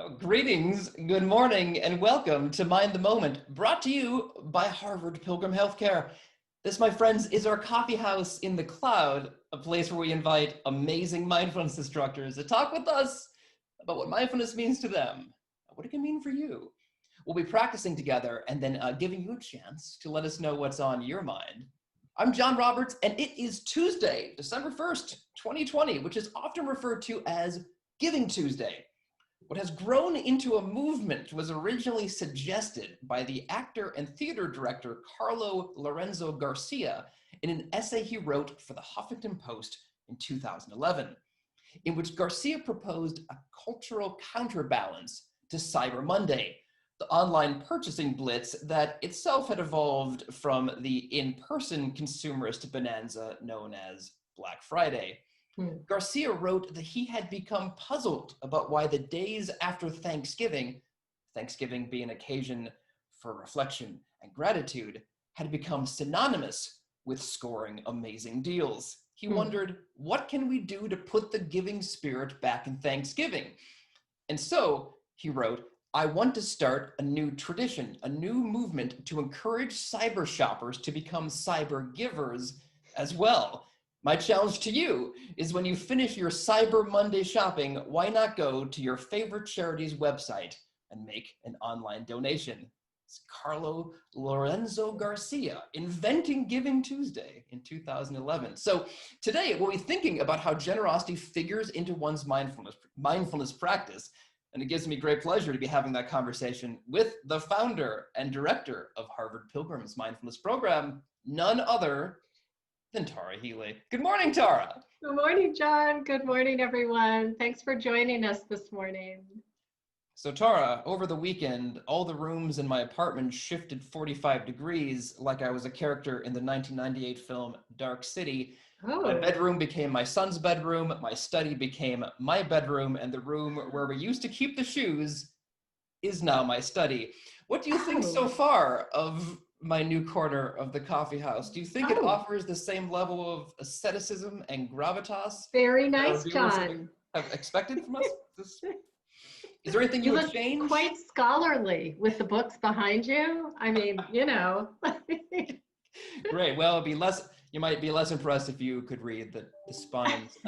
Greetings, good morning, and welcome to Mind the Moment, brought to you by Harvard Pilgrim Health Care. This, my friends, is our coffee house in the cloud, a place where we invite amazing mindfulness instructors to talk with us about what mindfulness means to them, what it can mean for you. We'll be practicing together and then giving you a chance to let us know what's on your mind. I'm John Roberts, and it is Tuesday, December 1st, 2020, which is often referred to as Giving Tuesday. What has grown into a movement was originally suggested by the actor and theater director Carlo Lorenzo Garcia in an essay he wrote for the Huffington Post in 2011, in which Garcia proposed a cultural counterbalance to Cyber Monday, the online purchasing blitz that itself had evolved from the in-person consumerist bonanza known as Black Friday. Garcia wrote that he had become puzzled about why the days after Thanksgiving, Thanksgiving being an occasion for reflection and gratitude, had become synonymous with scoring amazing deals. He wondered, what can we do to put the giving spirit back in Thanksgiving? And so he wrote, I want to start a new tradition, a new movement to encourage cyber shoppers to become cyber givers as well. My challenge to you is when you finish your Cyber Monday shopping, why not go to your favorite charity's website and make an online donation? It's Carlo Lorenzo Garcia, inventing Giving Tuesday in 2011. So today we'll be thinking about how generosity figures into one's mindfulness practice. And it gives me great pleasure to be having that conversation with the founder and director of Harvard Pilgrim's Mindfulness Program, none other than Tara Healey. Good morning, Tara. Good morning, John. Good morning, everyone. Thanks for joining us this morning. So Tara, over the weekend, all the rooms in my apartment shifted 45 degrees like I was a character in the 1998 film Dark City. Oh. My bedroom became my son's bedroom, my study became my bedroom, and the room where we used to keep the shoes is now my study. What do you think so far of my new corner of the coffee house? Do you think it offers the same level of asceticism and gravitas? Very nice, John. Have expected from us? Is there anything you would change? Quite scholarly with the books behind you. I mean, you know. Great. Well, you might be less impressed if you could read the spines.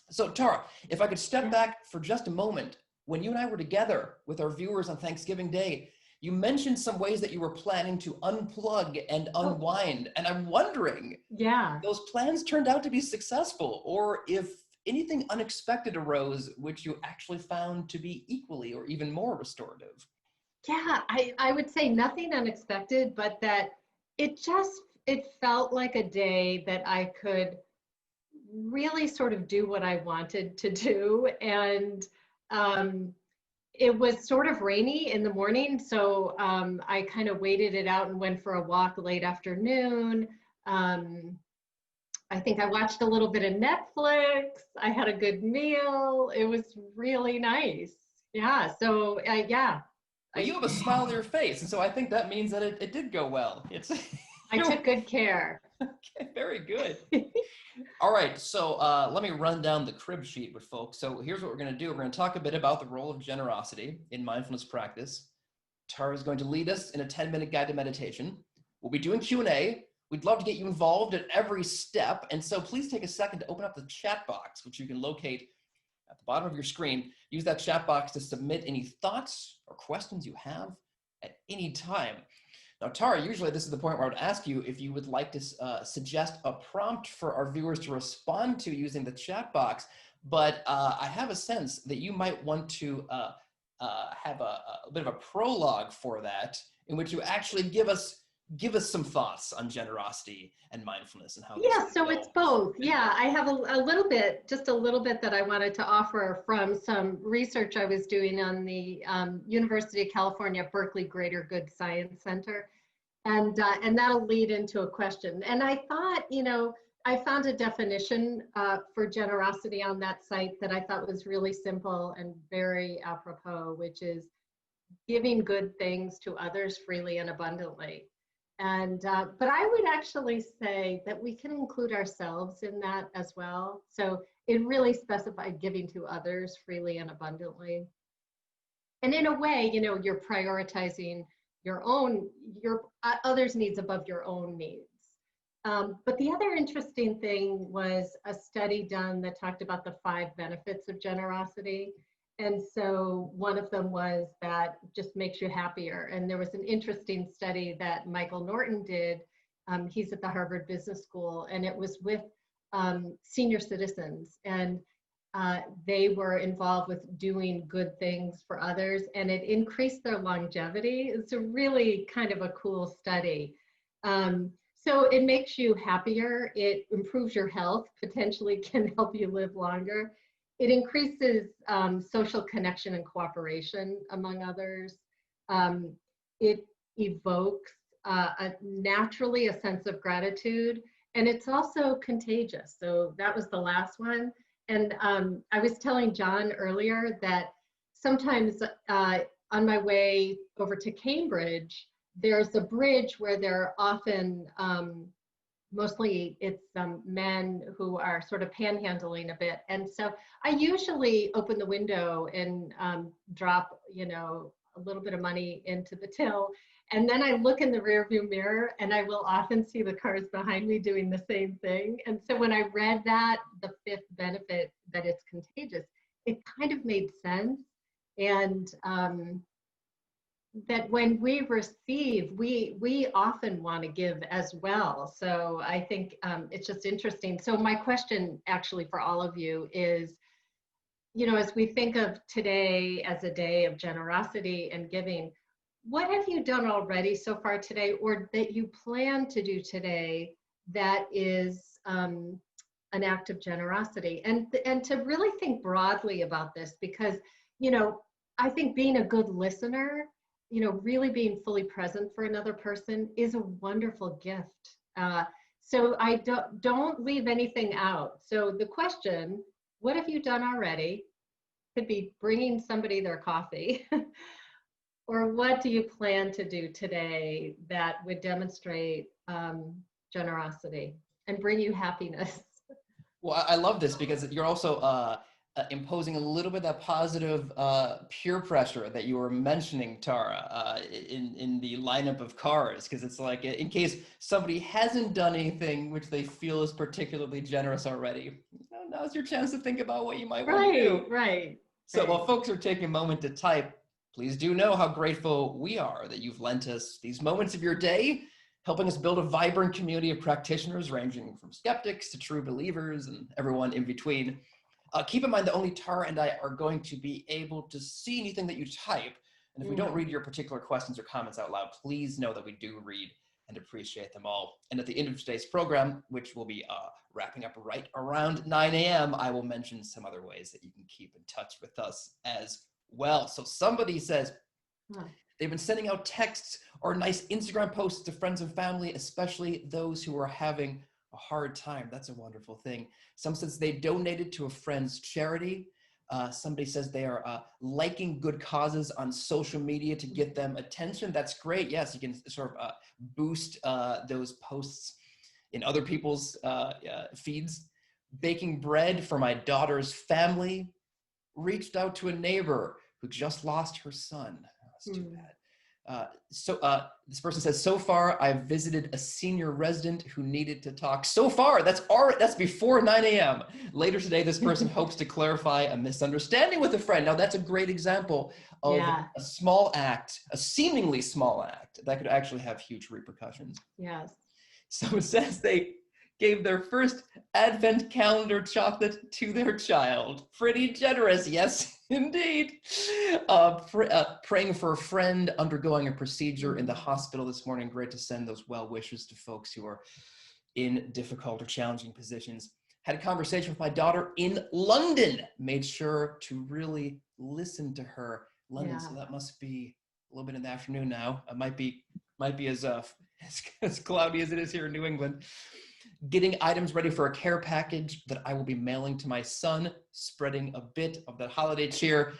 So Tara, if I could step back for just a moment, when you and I were together with our viewers on Thanksgiving Day, you mentioned some ways that you were planning to unplug and unwind. And I'm wondering, if those plans turned out to be successful, or if anything unexpected arose, which you actually found to be equally or even more restorative. Yeah, I would say nothing unexpected, but that it felt like a day that I could really sort of do what I wanted to do. And it was sort of rainy in the morning, so I kind of waited it out and went for a walk late afternoon. I think I watched a little bit of Netflix. I had a good meal. It was really nice. Yeah, so yeah. Well, you have a smile on your face, and so I think that means that it did go well. I took good care. Okay, very good. All right, so let me run down the crib sheet with folks. So here's what we're going to do. We're going to talk a bit about the role of generosity in mindfulness practice. Tara is going to lead us in a 10-minute guided meditation. We'll be doing Q&A. We'd love to get you involved at every step. And so please take a second to open up the chat box, which you can locate at the bottom of your screen. Use that chat box to submit any thoughts or questions you have at any time. Now, Tara, usually this is the point where I would ask you if you would like to suggest a prompt for our viewers to respond to using the chat box, but I have a sense that you might want to have a bit of a prologue for that, in which you actually give us some thoughts on generosity and mindfulness and how. Yeah, so it's both. Yeah, I have just a little bit that I wanted to offer from some research I was doing on the University of California, Berkeley Greater Good Science Center. And that'll lead into a question. And I thought, I found a definition for generosity on that site that I thought was really simple and very apropos, which is giving good things to others freely and abundantly. And but I would actually say that we can include ourselves in that as well. So it really specified giving to others freely and abundantly. And in a way, you're prioritizing your others' needs above your own needs. But the other interesting thing was a study done that talked about the 5 benefits of generosity. And so one of them was that just makes you happier. And there was an interesting study that Michael Norton did. He's at the Harvard Business School, and it was with senior citizens. And they were involved with doing good things for others, and it increased their longevity. It's a really kind of a cool study. So it makes you happier. It improves your health, potentially can help you live longer. It increases social connection and cooperation among others. It evokes naturally a sense of gratitude, and it's also contagious. So that was the last one. And I was telling John earlier that sometimes on my way over to Cambridge, there's a bridge where there are often, mostly it's men who are sort of panhandling a bit. And so I usually open the window and drop, a little bit of money into the till. And then I look in the rearview mirror, and I will often see the cars behind me doing the same thing. And so when I read that, the 5th benefit, that it's contagious, it kind of made sense. And that when we receive, we often want to give as well. So I think it's just interesting. So my question actually for all of you is, as we think of today as a day of generosity and giving, what have you done already so far today, or that you plan to do today, that is an act of generosity? And to really think broadly about this, because, I think being a good listener, really being fully present for another person is a wonderful gift. So I don't leave anything out. So the question, what have you done already? Could be bringing somebody their coffee. Or what do you plan to do today that would demonstrate generosity and bring you happiness? Well, I love this because you're also imposing a little bit of that positive peer pressure that you were mentioning, Tara, in the lineup of cars, because it's like, in case somebody hasn't done anything which they feel is particularly generous already, now's your chance to think about what you might want to do. Right. So while folks are taking a moment to type, please do know how grateful we are that you've lent us these moments of your day, helping us build a vibrant community of practitioners ranging from skeptics to true believers and everyone in between. Keep in mind that only Tara and I are going to be able to see anything that you type. And if we don't read your particular questions or comments out loud, please know that we do read and appreciate them all. And at the end of today's program, which will be wrapping up right around 9 a.m., I will mention some other ways that you can keep in touch with us as well. So somebody says they've been sending out texts or nice Instagram posts to friends and family, especially those who are having a hard time. That's a wonderful thing. Some says they donated to a friend's charity. Somebody says they are liking good causes on social media to get them attention. That's great. Yes, you can sort of boost those posts in other people's feeds. Baking bread for my daughter's family. Reached out to a neighbor who just lost her son. That's too bad. This person says, so far I've visited a senior resident who needed to talk. So far, that's before 9 a.m. Later today, this person hopes to clarify a misunderstanding with a friend. Now that's a great example of a small act, a seemingly small act that could actually have huge repercussions. Yes. So it says they gave their first advent calendar chocolate to their child. Pretty generous, yes, indeed. Praying for a friend undergoing a procedure in the hospital this morning. Great to send those well wishes to folks who are in difficult or challenging positions. Had a conversation with my daughter in London. Made sure to really listen to her. London, so that must be a little bit in the afternoon now. It might be as cloudy as it is here in New England. Getting items ready for a care package that I will be mailing to my son, spreading a bit of that holiday cheer.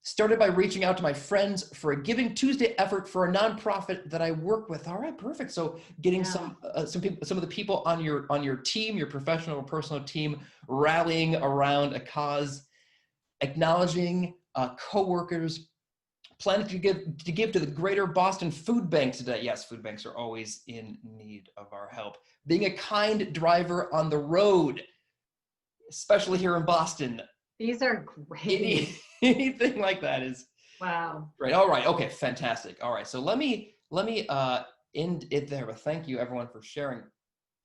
Started by reaching out to my friends for a Giving Tuesday effort for a nonprofit that I work with. All right, perfect. So getting some of the people on your team, your professional or personal team, rallying around a cause, acknowledging coworkers planning to give to the Greater Boston Food Bank today. Yes, food banks are always in need of our help. Being a kind driver on the road, especially here in Boston. These are great. Anything like that is wow. great. All right. Okay. Fantastic. All right. So let me end it there. But thank you everyone for sharing.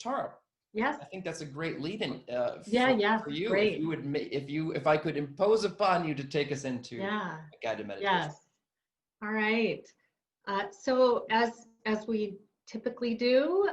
Tara, Yes. I think that's a great lead-in for you. Great. If you would, if I could impose upon you to take us into a guided meditation. Yes. All right. So as we typically do,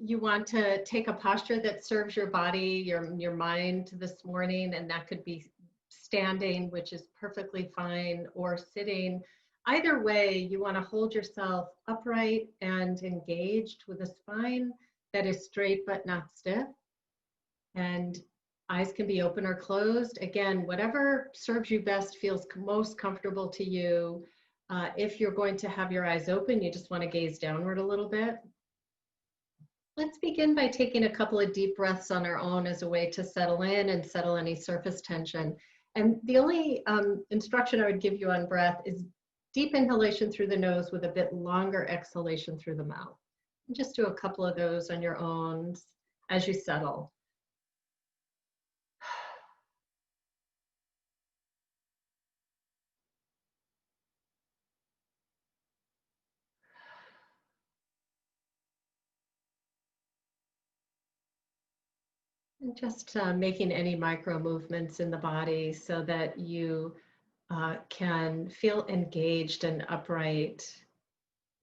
you want to take a posture that serves your body, your mind this morning, and that could be standing, which is perfectly fine, or sitting. Either way, you want to hold yourself upright and engaged with a spine that is straight but not stiff. And eyes can be open or closed. Again, whatever serves you best, feels most comfortable to you. If you're going to have your eyes open, you just want to gaze downward a little bit. Let's begin by taking a couple of deep breaths on our own as a way to settle in and settle any surface tension. And the only instruction I would give you on breath is deep inhalation through the nose with a bit longer exhalation through the mouth. And just do a couple of those on your own as you settle. And just making any micro movements in the body so that you can feel engaged and upright,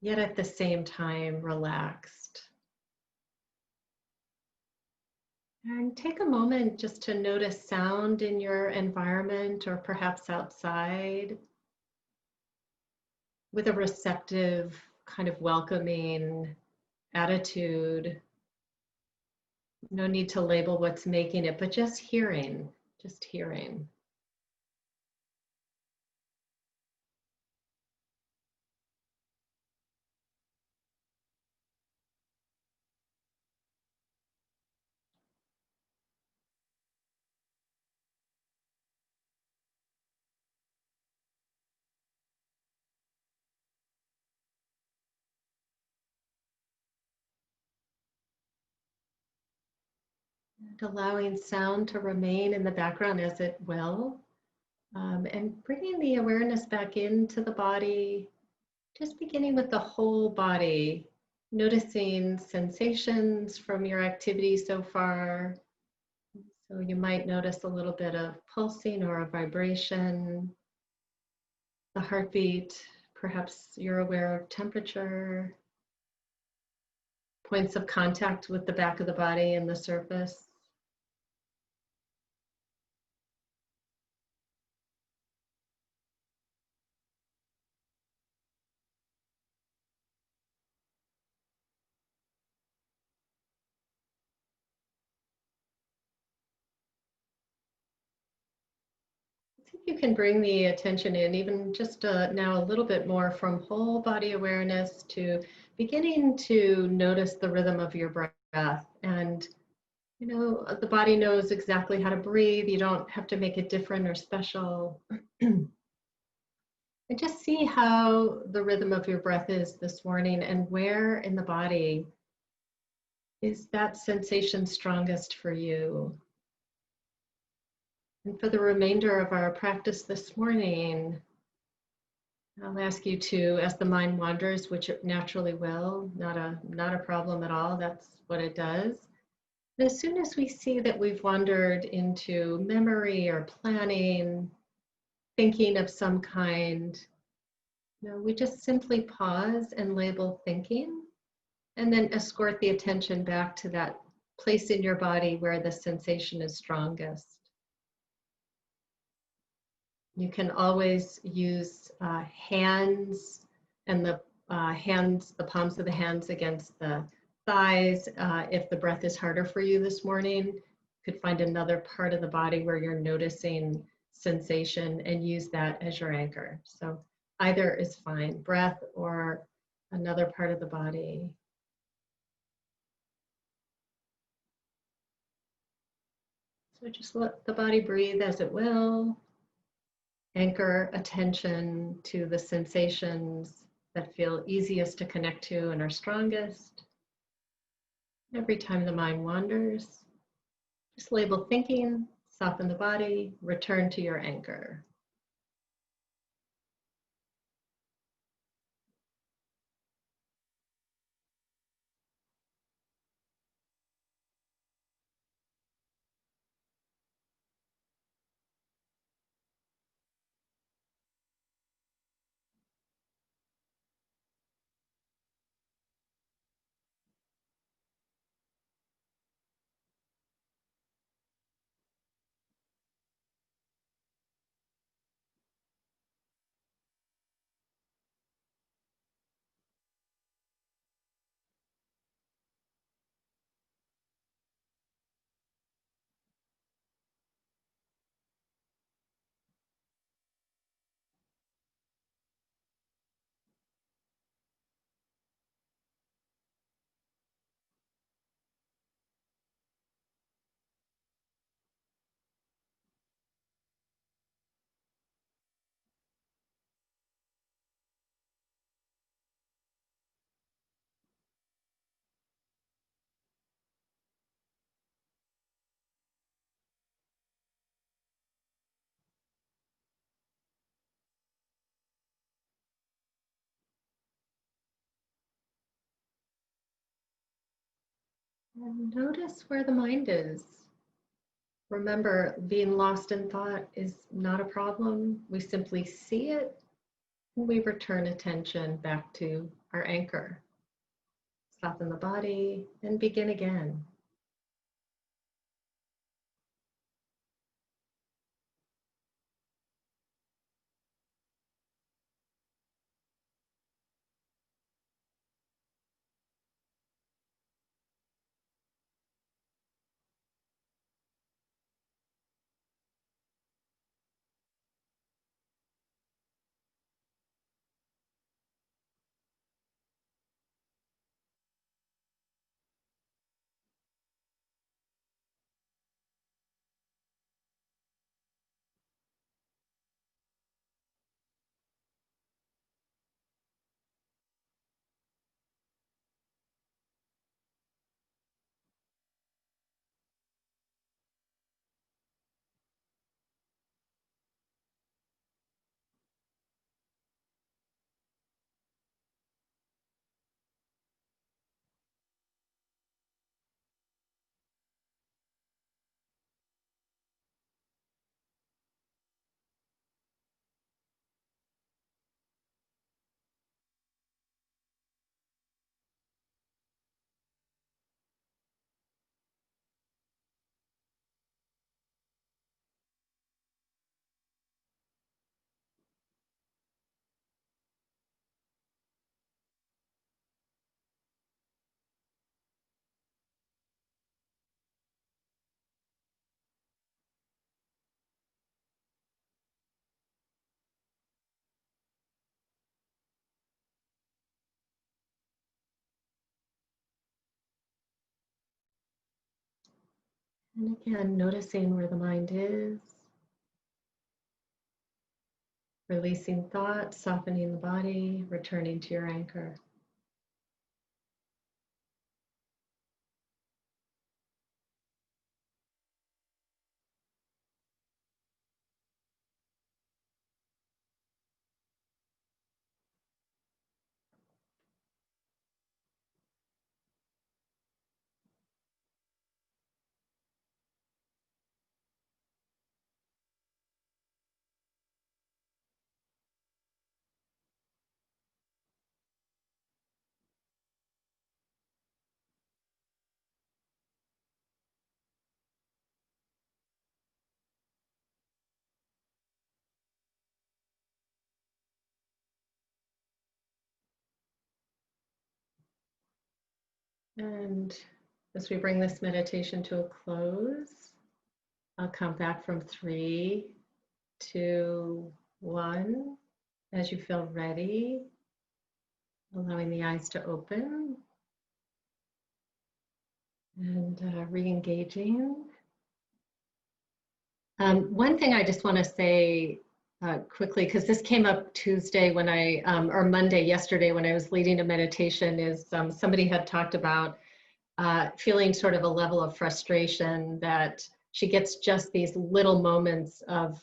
yet at the same time relaxed. And take a moment just to notice sound in your environment or perhaps outside with a receptive, kind of welcoming attitude. No need to label what's making it, but just hearing, just hearing. And allowing sound to remain in the background as it will, and bringing the awareness back into the body, just beginning with the whole body, noticing sensations from your activity so far. So you might notice a little bit of pulsing or a vibration, the heartbeat, perhaps you're aware of temperature, points of contact with the back of the body and the surface. See if you can bring the attention in, even just now a little bit more from whole body awareness to beginning to notice the rhythm of your breath. And, you know, the body knows exactly how to breathe. You don't have to make it different or special. And just see how the rhythm of your breath is this morning and where in the body is that sensation strongest for you. And for the remainder of our practice this morning, I'll ask you to, as the mind wanders, which it naturally will, not a problem at all, that's what it does. And as soon as we see that we've wandered into memory or planning, thinking of some kind, you know, we just simply pause and label thinking, and then escort the attention back to that place in your body where the sensation is strongest. You can always use hands and the palms of the hands against the thighs. If the breath is harder for you this morning, you could find another part of the body where you're noticing sensation and use that as your anchor. So either is fine, breath or another part of the body. So just let the body breathe as it will. Anchor attention to the sensations that feel easiest to connect to and are strongest. Every time the mind wanders, just label thinking, soften the body, return to your anchor. And notice where the mind is. Remember, being lost in thought is not a problem. We simply see it and we return attention back to our anchor. Soften the body and begin again. And again, noticing where the mind is, releasing thought, softening the body, returning to your anchor. And as we bring this meditation to a close, I'll count back from 3, 2, 1. As you feel ready, allowing the eyes to open and re-engaging. One thing I just want to say quickly, because this came up Tuesday when or Monday, yesterday, when I was leading a meditation, is somebody had talked about feeling sort of a level of frustration that she gets just these little moments of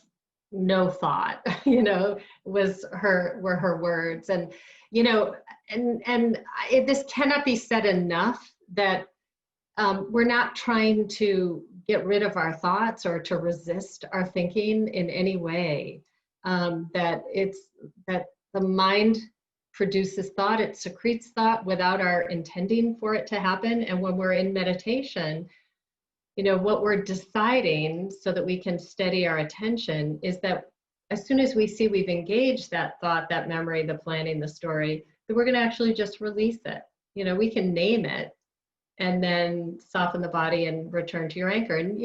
no thought, were her words. And, this cannot be said enough, that we're not trying to get rid of our thoughts or to resist our thinking in any way. That the mind produces thought, it secretes thought without our intending for it to happen. And when we're in meditation, what we're deciding so that we can steady our attention is that as soon as we see we've engaged that thought, that memory, the planning, the story, that we're going to actually just release it. We can name it and then soften the body and return to your anchor. And,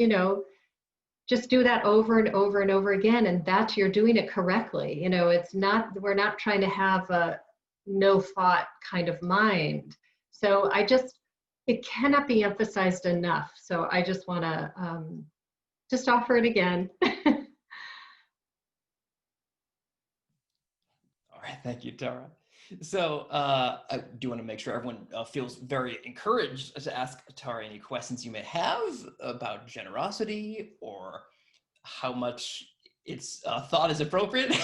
just do that over and over and over again. And that you're doing it correctly. We're not trying to have a no thought kind of mind. So it cannot be emphasized enough. So I just want to just offer it again. All right, thank you, Tara. So I do want to make sure everyone feels very encouraged to ask Tara any questions you may have about generosity or how much its thought is appropriate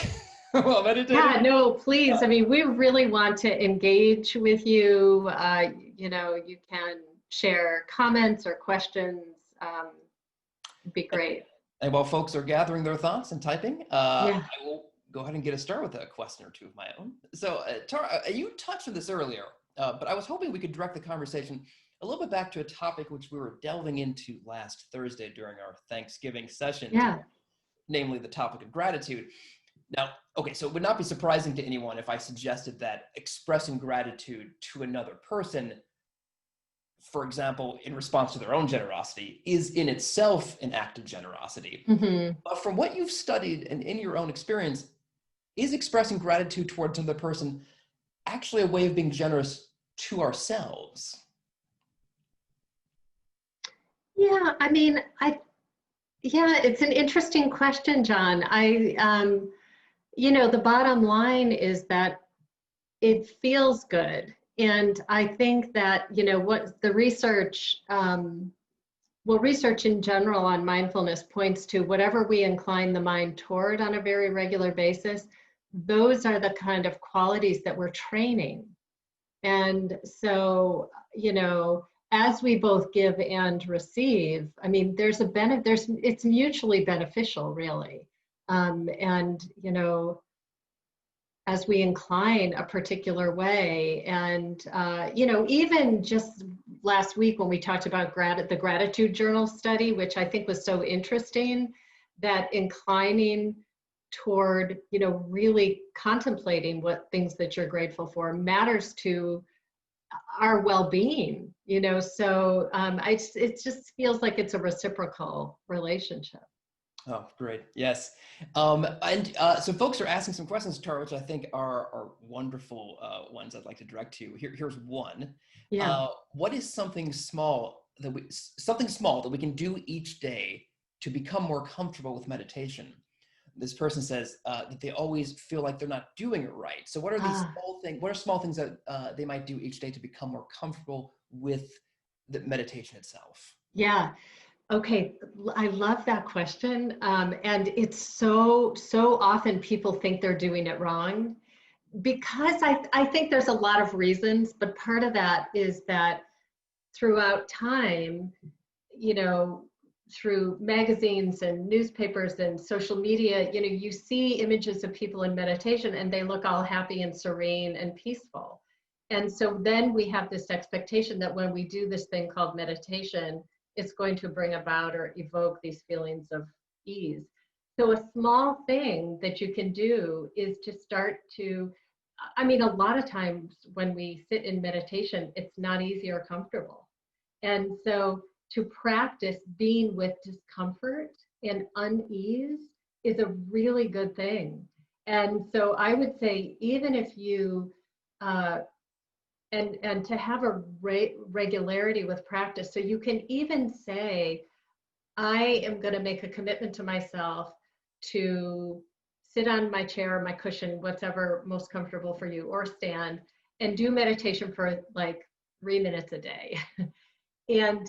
while meditating. Yeah, no, please. I mean, we really want to engage with you. You can share comments or questions. It'd be great. And while folks are gathering their thoughts and typing, I will go ahead and get us started with a question or two of my own. So, Tara, you touched on this earlier, but I was hoping we could direct the conversation a little bit back to a topic which we were delving into last Thursday during our Thanksgiving session, namely the topic of gratitude. Now, okay, so it would not be surprising to anyone if I suggested that expressing gratitude to another person, for example, in response to their own generosity, is in itself an act of generosity. Mm-hmm. But from what you've studied and in your own experience, is expressing gratitude towards another person actually a way of being generous to ourselves? Yeah, I mean, it's an interesting question, John. The bottom line is that it feels good. And I think that, what the research, research in general on mindfulness points to whatever we incline the mind toward on a very regular basis, those are the kind of qualities that we're training. And so, as we both give and receive, I mean, there's a benefit, it's mutually beneficial, really. As we incline a particular way. And, even just last week when we talked about the gratitude journal study, which I think was so interesting, that inclining toward, really contemplating what things that you're grateful for matters to our well-being, so it just feels like it's a reciprocal relationship. Oh, great. Yes. So folks are asking some questions, Tara, which I think are wonderful ones I'd like to direct to you. Here's one. Yeah. What is something small that we can do each day to become more comfortable with meditation? This person says that they always feel like they're not doing it right. So what are these small things? What are small things that they might do each day to become more comfortable with the meditation itself? Yeah. Okay, I love that question. And it's so often people think they're doing it wrong, because I think there's a lot of reasons, but part of that is that throughout time, through magazines and newspapers and social media, you see images of people in meditation and they look all happy and serene and peaceful. And so then we have this expectation that when we do this thing called meditation, it's going to bring about or evoke these feelings of ease. So a small thing that you can do is to start to, a lot of times when we sit in meditation, it's not easy or comfortable. And so to practice being with discomfort and unease is a really good thing. And so I would say, even if you, and to have a regularity with practice. So you can even say, I am going to make a commitment to myself to sit on my chair, my cushion, whatever most comfortable for you, or stand and do meditation for like 3 minutes a day. And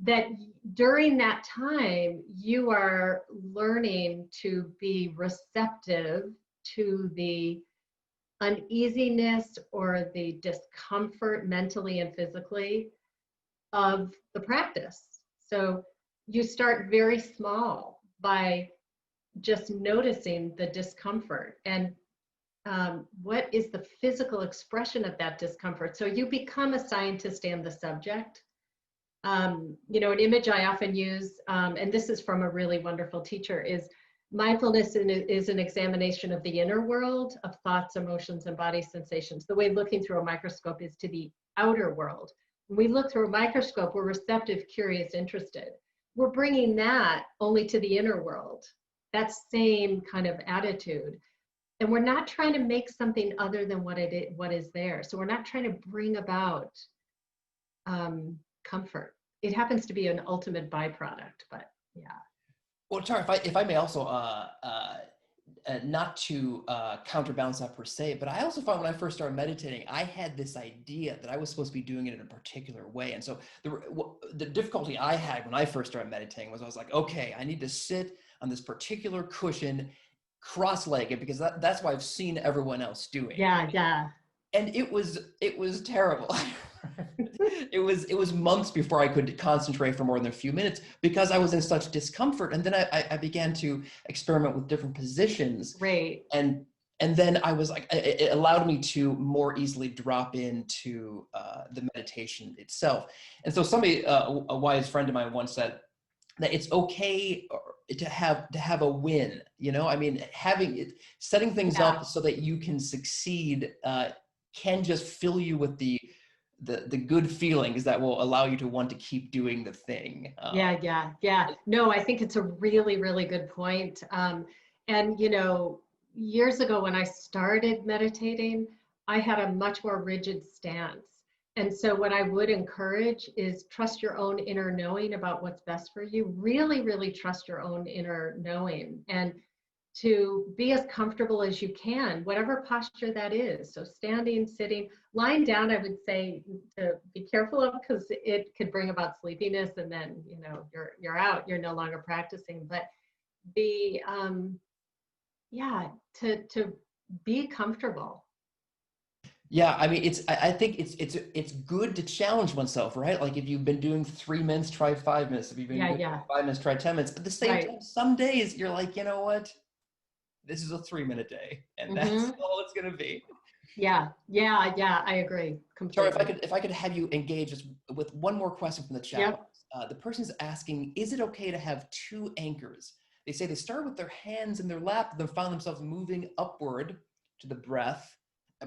that during that time, you are learning to be receptive to the uneasiness or the discomfort mentally and physically of the practice. So you start very small by just noticing the discomfort and what is the physical expression of that discomfort. So you become a scientist and the subject. You know, an image I often use, and this is from a really wonderful teacher, is mindfulness is an examination of the inner world of thoughts, emotions, and body sensations. The way looking through a microscope is to the outer world. When we look through a microscope, we're receptive, curious, interested. We're bringing that only to the inner world, that same kind of attitude. And we're not trying to make something other than what is there. So we're not trying to bring about comfort. It happens to be an ultimate byproduct, but yeah. Well, Tara, if I may also, not to counterbalance that per se, but I also found when I first started meditating, I had this idea that I was supposed to be doing it in a particular way. And so the difficulty I had when I first started meditating was I was like, okay, I need to sit on this particular cushion cross-legged because that's what I've seen everyone else doing. Yeah. And it was terrible. It was months before I could concentrate for more than a few minutes because I was in such discomfort. And then I began to experiment with different positions. Right. And then I was like, it allowed me to more easily drop into the meditation itself. And so somebody, a wise friend of mine once said that it's okay to have a win, you know? I mean, setting things up so that you can succeed can just fill you with the good feelings that will allow you to want to keep doing the thing. Yeah. No, I think it's a really, really good point. And, you know, years ago when I started meditating, I had a much more rigid stance. And so what I would encourage is trust your own inner knowing about what's best for you. Really, really trust your own inner knowing and to be as comfortable as you can, whatever posture that is. So standing, sitting, lying down, I would say to be careful of because it could bring about sleepiness and then, you know, you're out, you're no longer practicing. But be, to be comfortable. Yeah, I mean, I think it's good to challenge oneself, right? Like if you've been doing 3 minutes, try 5 minutes. If you've been doing 5 minutes, try 10 minutes. At the same time, some days you're like, you know what? This is a 3-minute day, and that's all it's going to be. Yeah, I agree completely. Tara, if I could have you engage us with one more question from the chat. The person's asking, is it okay to have 2 anchors? They say they start with their hands in their lap, then find themselves moving upward to the breath,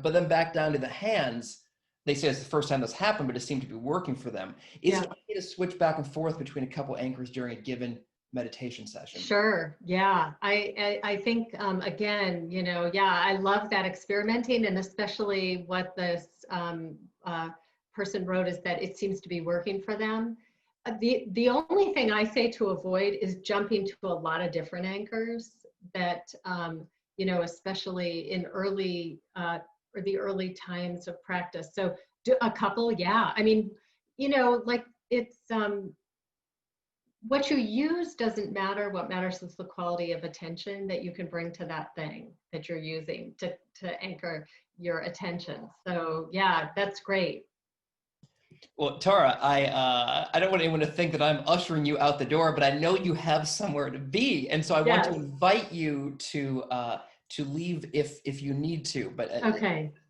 but then back down to the hands. They say it's the first time this happened, but it seemed to be working for them. Is it okay to switch back and forth between a couple anchors during a given meditation session? Sure. Yeah. I think, again, you know, I love that experimenting, and especially what this person wrote is that it seems to be working for them. The only thing I say to avoid is jumping to a lot of different anchors that, you know, especially in the early times of practice. So do a couple. I mean, you know, like it's, what you use doesn't matter. What matters is the quality of attention that you can bring to that thing that you're using to anchor your attention. So yeah, that's great. Well, Tara, I don't want anyone to think that I'm ushering you out the door, but I know you have somewhere to be, and so I want to invite you to leave if you need to. But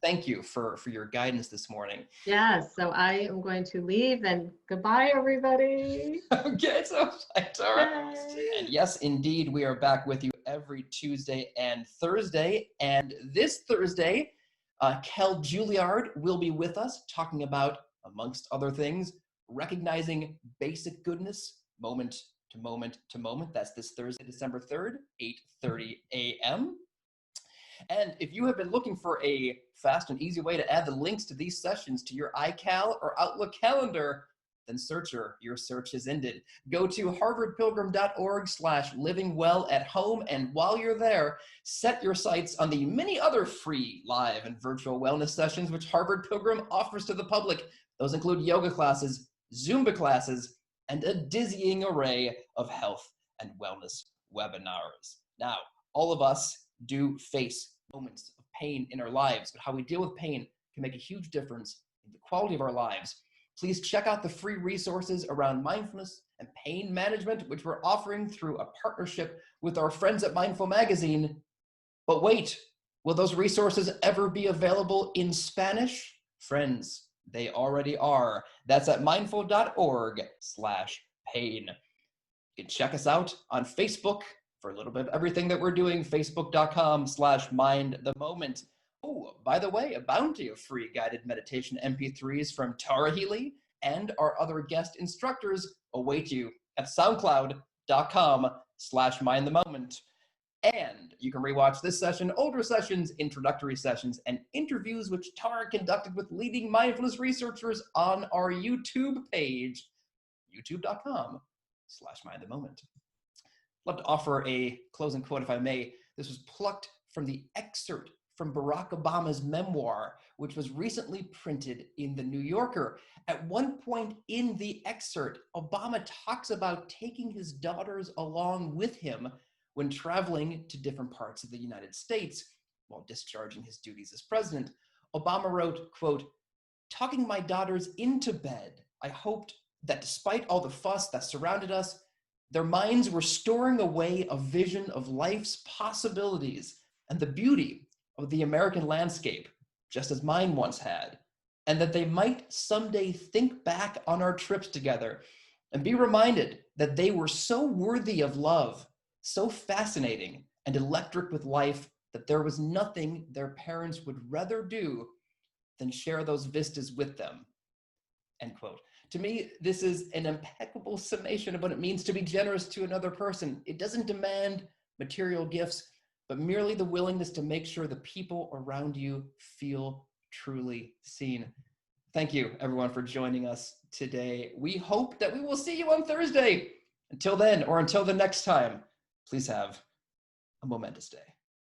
thank you for your guidance this morning. Yes, so I am going to leave, and goodbye, everybody. Okay, so bye, Tara. And yes, indeed, we are back with you every Tuesday and Thursday, and this Thursday, Kel Juilliard will be with us talking about, amongst other things, recognizing basic goodness, moment to moment to moment. That's this Thursday, December 3rd, 8:30 a.m. And if you have been looking for a fast and easy way to add the links to these sessions to your iCal or Outlook calendar, then searcher, your search is ended. Go to harvardpilgrim.org/livingwellatHome, and while you're there, set your sights on the many other free live and virtual wellness sessions which Harvard Pilgrim offers to the public. Those include yoga classes, Zumba classes, and a dizzying array of health and wellness webinars. Now, all of us do face moments of pain in our lives, but how we deal with pain can make a huge difference in the quality of our lives. Please check out the free resources around mindfulness and pain management, which we're offering through a partnership with our friends at Mindful Magazine. But wait, will those resources ever be available in Spanish? Friends, they already are. That's at mindful.org/pain. You can check us out on Facebook for a little bit of everything that we're doing, facebook.com/mindthemoment. Oh, by the way, a bounty of free guided meditation MP3s from Tara Healey and our other guest instructors await you at soundcloud.com/mindthemoment. And you can rewatch this session, older sessions, introductory sessions, and interviews which Tara conducted with leading mindfulness researchers on our YouTube page, youtube.com/mindthemoment. I'd love to offer a closing quote, if I may. This was plucked from the excerpt from Barack Obama's memoir, which was recently printed in The New Yorker. At one point in the excerpt, Obama talks about taking his daughters along with him when traveling to different parts of the United States while discharging his duties as president. Obama wrote, quote, "Talking my daughters into bed, I hoped that despite all the fuss that surrounded us, their minds were storing away a vision of life's possibilities and the beauty of the American landscape, just as mine once had, and that they might someday think back on our trips together and be reminded that they were so worthy of love, so fascinating and electric with life that there was nothing their parents would rather do than share those vistas with them." End quote. To me, this is an impeccable summation of what it means to be generous to another person. It doesn't demand material gifts, but merely the willingness to make sure the people around you feel truly seen. Thank you, everyone, for joining us today. We hope that we will see you on Thursday. Until then, or until the next time, please have a momentous day.